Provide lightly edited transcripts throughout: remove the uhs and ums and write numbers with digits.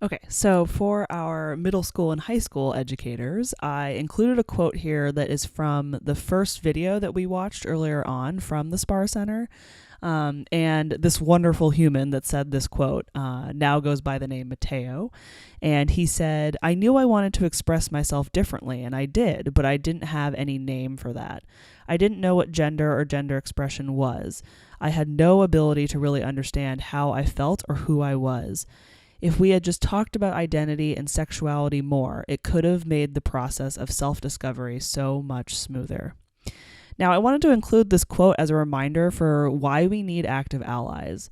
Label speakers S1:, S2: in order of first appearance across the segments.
S1: Okay, so for our middle school and high school educators, I included a quote here that is from the first video that we watched earlier on from the Spar Center. And this wonderful human that said this quote now goes by the name Mateo. And he said, "I knew I wanted to express myself differently, and I did, but I didn't have any name for that. I didn't know what gender or gender expression was. I had no ability to really understand how I felt or who I was. If we had just talked about identity and sexuality more, it could have made the process of self-discovery so much smoother." Now, I wanted to include this quote as a reminder for why we need active allies.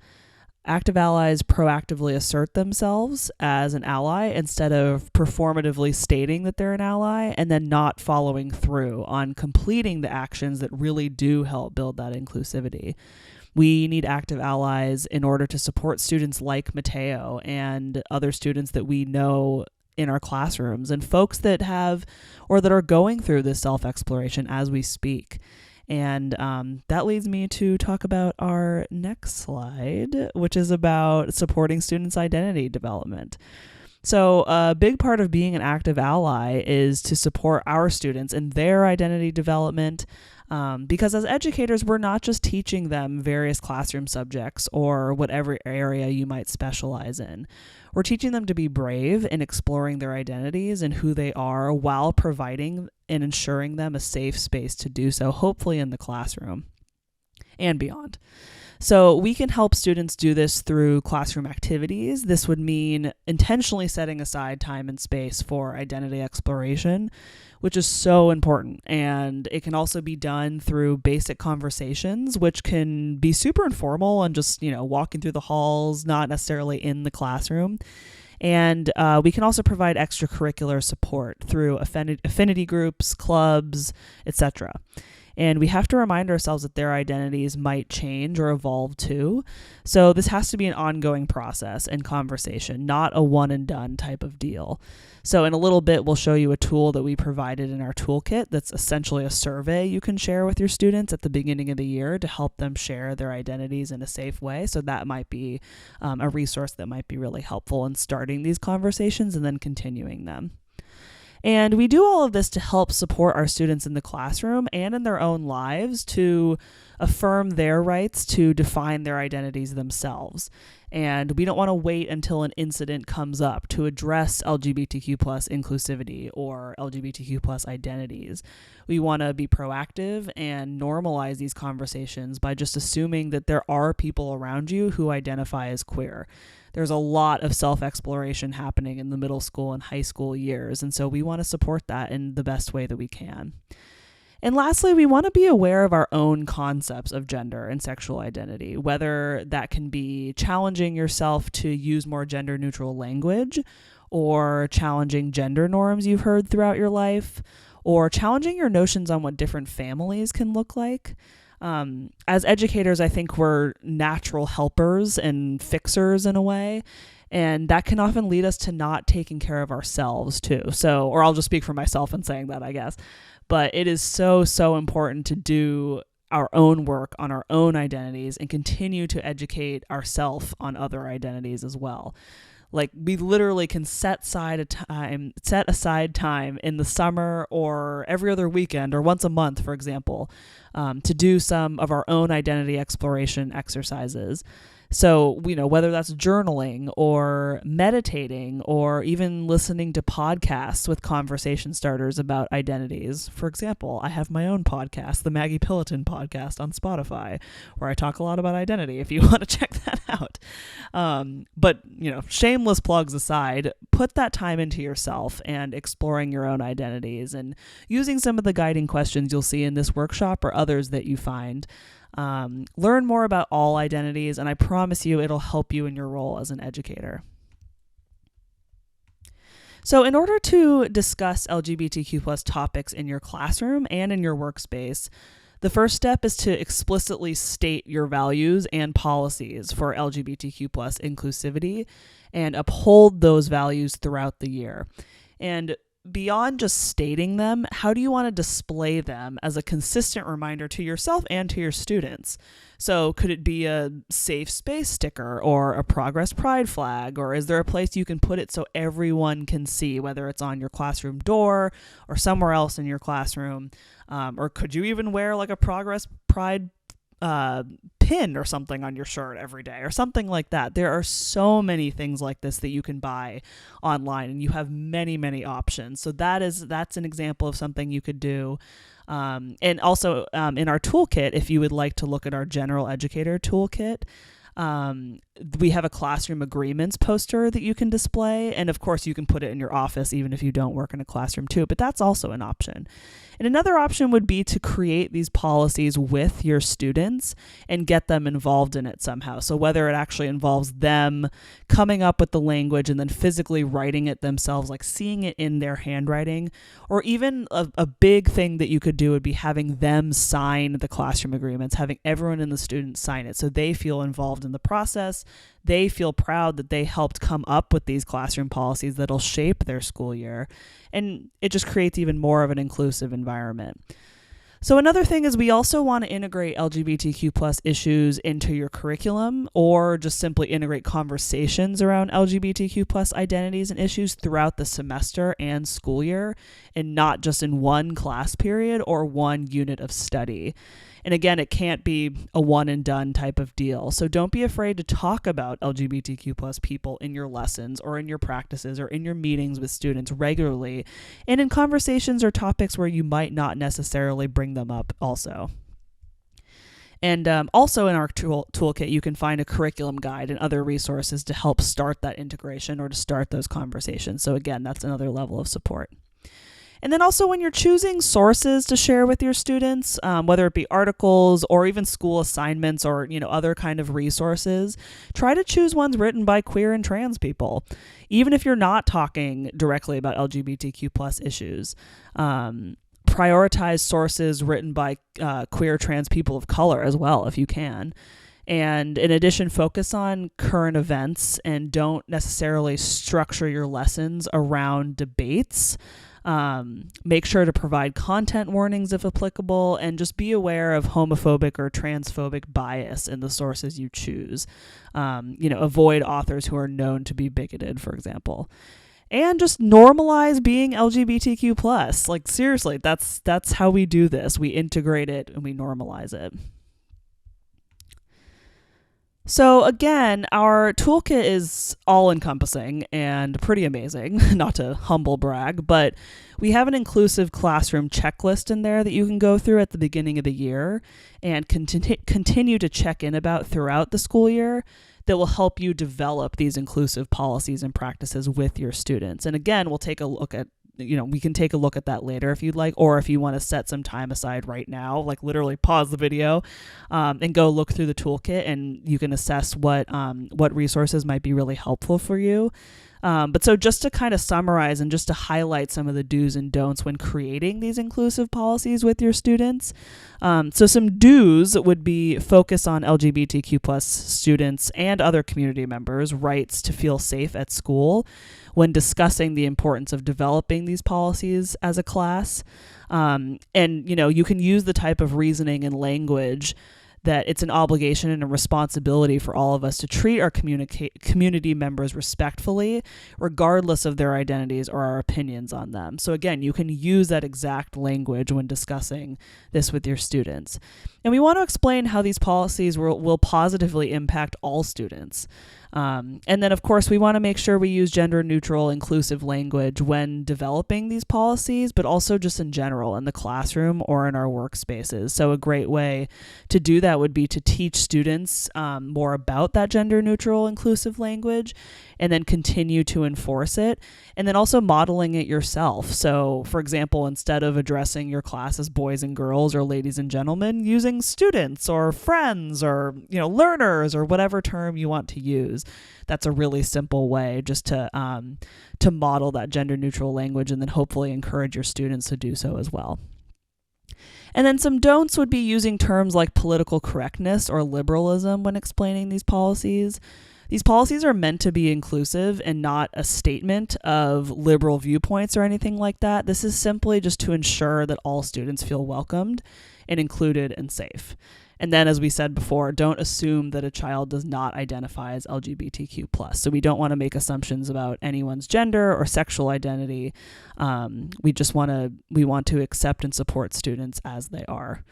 S1: Active allies proactively assert themselves as an ally instead of performatively stating that they're an ally and then not following through on completing the actions that really do help build that inclusivity. We need active allies in order to support students like Mateo and other students that we know in our classrooms and folks that have or that are going through this self-exploration as we speak. And that leads me to talk about our next slide, which is about supporting students' identity development. So a big part of being an active ally is to support our students in their identity development, because as educators, we're not just teaching them various classroom subjects or whatever area you might specialize in. We're teaching them to be brave in exploring their identities and who they are while providing and ensuring them a safe space to do so, hopefully in the classroom and beyond. So we can help students do this through classroom activities. This would mean intentionally setting aside time and space for identity exploration, which is so important. And it can also be done through basic conversations, which can be super informal and just, walking through the halls, not necessarily in the classroom. And we can also provide extracurricular support through affinity groups, clubs, etc. And we have to remind ourselves that their identities might change or evolve too. So this has to be an ongoing process and conversation, not a one and done type of deal. So in a little bit, we'll show you a tool that we provided in our toolkit that's essentially a survey you can share with your students at the beginning of the year to help them share their identities in a safe way. So that might be a resource that might be really helpful in starting these conversations and then continuing them. And we do all of this to help support our students in the classroom and in their own lives to affirm their rights to define their identities themselves. And we don't want to wait until an incident comes up to address LGBTQ plus inclusivity or LGBTQ plus identities. We want to be proactive and normalize these conversations by just assuming that there are people around you who identify as queer. There's a lot of self-exploration happening in the middle school and high school years, and so we want to support that in the best way that we can. And lastly, we want to be aware of our own concepts of gender and sexual identity, whether that can be challenging yourself to use more gender-neutral language, or challenging gender norms you've heard throughout your life, or challenging your notions on what different families can look like. As educators, I think we're natural helpers and fixers in a way, and that can often lead us to not taking care of ourselves too. So, or I'll just speak for myself in saying that, I guess. But it is so, so important to do our own work on our own identities and continue to educate ourselves on other identities as well. Like, we literally can set aside time in the summer or every other weekend or once a month, for example, to do some of our own identity exploration exercises. So, whether that's journaling or meditating or even listening to podcasts with conversation starters about identities. For example, I have my own podcast, the Maggie Pillaton podcast on Spotify, where I talk a lot about identity if you want to check that out. But, shameless plugs aside, put that time into yourself and exploring your own identities and using some of the guiding questions you'll see in this workshop or others that you find. Learn more about all identities, and I promise you it'll help you in your role as an educator. So in order to discuss LGBTQ plus topics in your classroom and in your workspace, the first step is to explicitly state your values and policies for LGBTQ plus inclusivity and uphold those values throughout the year. And beyond just stating them, how do you want to display them as a consistent reminder to yourself and to your students? So could it be a safe space sticker or a progress pride flag, or is there a place you can put it so everyone can see, whether it's on your classroom door or somewhere else in your classroom? Or could you even wear like a progress pride pin or something on your shirt every day or something like that? There are so many things like this that you can buy online, and you have many, many options. So that's an example of something you could do. And also in our toolkit, if you would like to look at our general educator toolkit, we have a classroom agreements poster that you can display. And of course, you can put it in your office, even if you don't work in a classroom too, but that's also an option. And another option would be to create these policies with your students and get them involved in it somehow. So whether it actually involves them coming up with the language and then physically writing it themselves, like seeing it in their handwriting, or even a big thing that you could do would be having them sign the classroom agreements, having everyone in the students sign it so they feel involved in the process. They feel proud that they helped come up with these classroom policies that'll shape their school year. And it just creates even more of an inclusive environment. So another thing is we also want to integrate LGBTQ plus issues into your curriculum, or just simply integrate conversations around LGBTQ plus identities and issues throughout the semester and school year, and not just in one class period or one unit of study. And again, it can't be a one and done type of deal. So don't be afraid to talk about LGBTQ plus people in your lessons or in your practices or in your meetings with students regularly, and in conversations or topics where you might not necessarily bring them up also. And also in our toolkit, you can find a curriculum guide and other resources to help start that integration or to start those conversations. So again, that's another level of support. And then also when you're choosing sources to share with your students, whether it be articles or even school assignments or, other kind of resources, try to choose ones written by queer and trans people, even if you're not talking directly about LGBTQ plus issues. Prioritize sources written by queer trans people of color as well, if you can. And in addition, focus on current events and don't necessarily structure your lessons around debates. Make sure to provide content warnings if applicable, and just be aware of homophobic or transphobic bias in the sources you choose. Avoid authors who are known to be bigoted, for example. And just normalize being LGBTQ+. Like, seriously, that's how we do this. We integrate it and we normalize it. So again, our toolkit is all-encompassing and pretty amazing, not to humble brag, but we have an inclusive classroom checklist in there that you can go through at the beginning of the year and continue to check in about throughout the school year that will help you develop these inclusive policies and practices with your students. And again, we'll take a look at we can take a look at that later if you'd like, or if you want to set some time aside right now, like literally pause the video and go look through the toolkit, and you can assess what resources might be really helpful for you. But so just to kind of summarize and just to highlight some of the do's and don'ts when creating these inclusive policies with your students. So some do's would be focus on LGBTQ plus students and other community members' rights to feel safe at school when discussing the importance of developing these policies as a class. And, you can use the type of reasoning and language that it's an obligation and a responsibility for all of us to treat our community members respectfully, regardless of their identities or our opinions on them. So again, you can use that exact language when discussing this with your students. And we want to explain how these policies will positively impact all students. And then, of course, we want to make sure we use gender-neutral, inclusive language when developing these policies, but also just in general in the classroom or in our workspaces. So a great way to do that would be to teach students more about that gender-neutral, inclusive language, and then continue to enforce it, and then also modeling it yourself. So, for example, instead of addressing your class as boys and girls or ladies and gentlemen, using students or friends or learners or whatever term you want to use. That's a really simple way just to model that gender neutral language, and then hopefully encourage your students to do so as well. And then some don'ts would be using terms like political correctness or liberalism when explaining these policies. These policies are meant to be inclusive and not a statement of liberal viewpoints or anything like that. This is simply just to ensure that all students feel welcomed and included and safe. And then, as we said before, don't assume that a child does not identify as LGBTQ+. So we don't want to make assumptions about anyone's gender or sexual identity. We want to accept and support students as they are.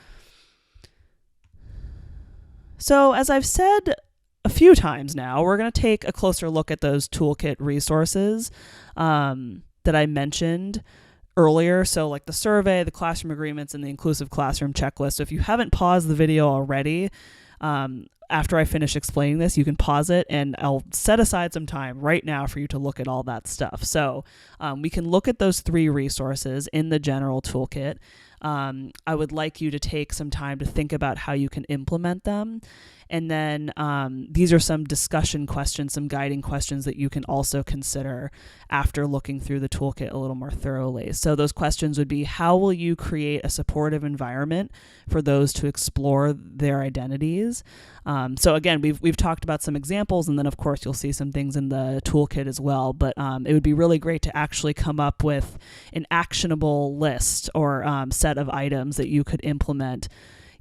S1: So as I've said a few times now, we're going to take a closer look at those Toolkit resources that I mentioned earlier. So like the survey, the classroom agreements, and the inclusive classroom checklist. So if you haven't paused the video already, after I finish explaining this, you can pause it and I'll set aside some time right now for you to look at all that stuff. So we can look at those 3 resources in the general toolkit. I would like you to take some time to think about how you can implement them. And then these are some discussion questions, some guiding questions that you can also consider after looking through the toolkit a little more thoroughly. So those questions would be, how will you create a supportive environment for those to explore their identities? So again, we've talked about some examples, and then of course you'll see some things in the toolkit as well, but it would be really great to actually come up with an actionable list or set of items that you could implement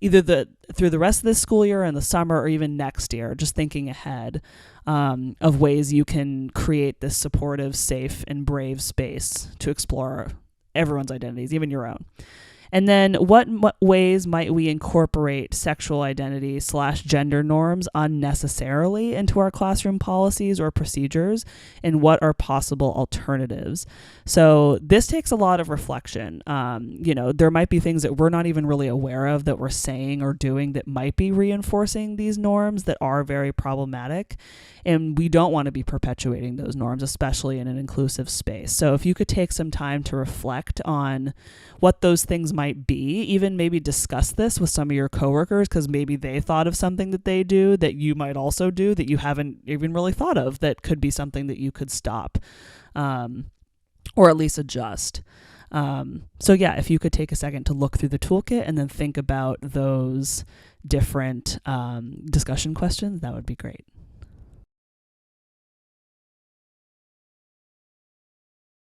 S1: either through the rest of this school year and the summer or even next year, just thinking ahead of ways you can create this supportive, safe, and brave space to explore everyone's identities, even your own. And then what ways might we incorporate sexual identity / gender norms unnecessarily into our classroom policies or procedures, and what are possible alternatives? So this takes a lot of reflection. There might be things that we're not even really aware of that we're saying or doing that might be reinforcing these norms that are very problematic. And we don't want to be perpetuating those norms, especially in an inclusive space. So if you could take some time to reflect on what those things might be, even maybe discuss this with some of your coworkers, because maybe they thought of something that they do that you might also do that you haven't even really thought of, that could be something that you could stop or at least adjust. So yeah, if you could take a second to look through the toolkit and then think about those different discussion questions, that would be great.